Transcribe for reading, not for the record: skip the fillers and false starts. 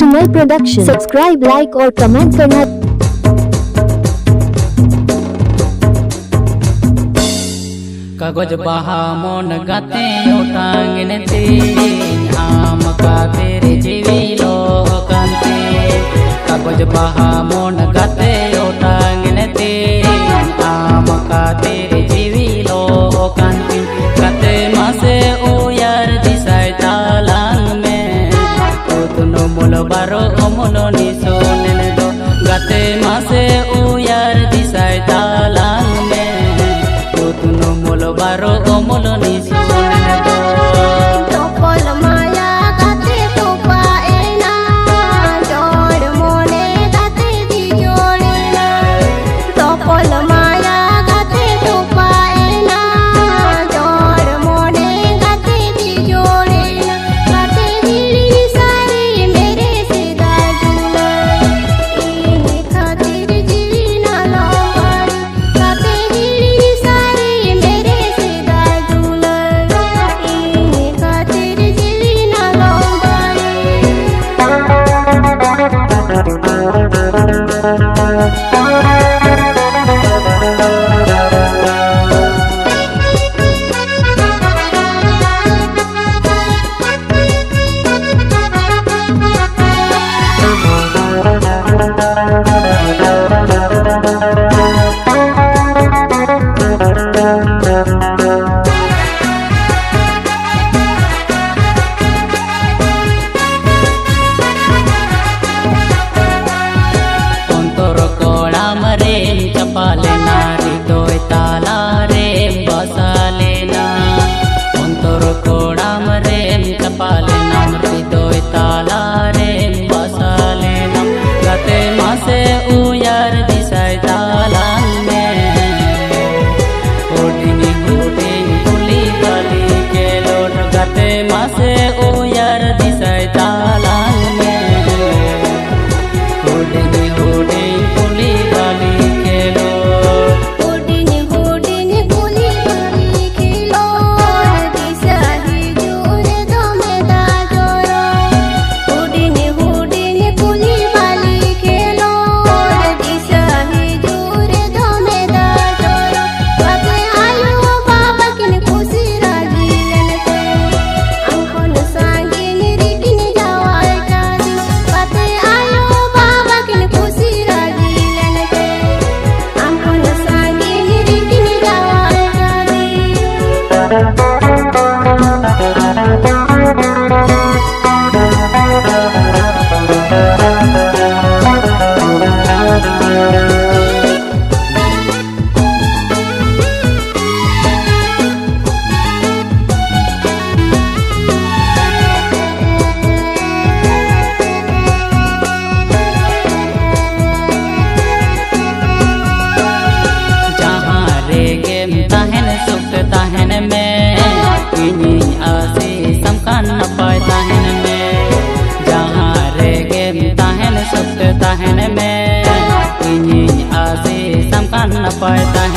तुमल production. Subscribe, like और comment करना। कागज बहा मोन गाते टांगने ते आम का तेरे जीवी लो कांते। कागज बहा मोन गाते टांगने ते आम का तेरे जीवी लो कांते। गाते मासे ओ यार दिसाय तालांग में तुनो मोलो बारो मोलो निसो नेने दो। गाते मासे ओ यार दिसाय तालांग में तुनो मोलो बारो मोलो निसो नेने दो। तोपल माया गाते तोपा एना जोड़ मोने गाते दी जोड़ना। तोपल माया गाते तोपा एना जोड़ मोने गाते दी जोड़ना। गाते दिली सारी मेरे से दाजुला इने खातिर जीवी ना लोवारी। गाते दिली सारी मेरे से दाजुला इने खातिर जीवी ना लोवारी। चपाले नारी दोय ताला रे बसा लेना। अंतर कोड़ा मरे चपाले नारी दोय ताला रे बसा लेना। गाते मासे उयार दिसाय तालांग में ओडिनी गुडिनी पुली बाली के लोट। गाते मासे उयार दिसाय तालांग में ओडिनी गुडिनी पुली बाली के लोट। ओडिनी ओडिनी पुली बाली के लोट दिशा ही जोर दमे दा जोरो। ओडिनी ओडिनी पुली बाली के लोट दिशा ही जोर दमे दा जोरो। गाते आयो बाबा किन खुशी राजी लेने अंकन सांगिन रिकिन जावाय कादी। गाते आयो बाबा किन खुशी राजी लेने अंकन सांगिन रिकिन जावाय कादी। जहाँ रे गेम ताहन सुख ताहन में इनी आसी समकान पाए ताहन में। जहाँ रे गेम ताहन सुख ताहन में इनी आसी समकान पाए ताहन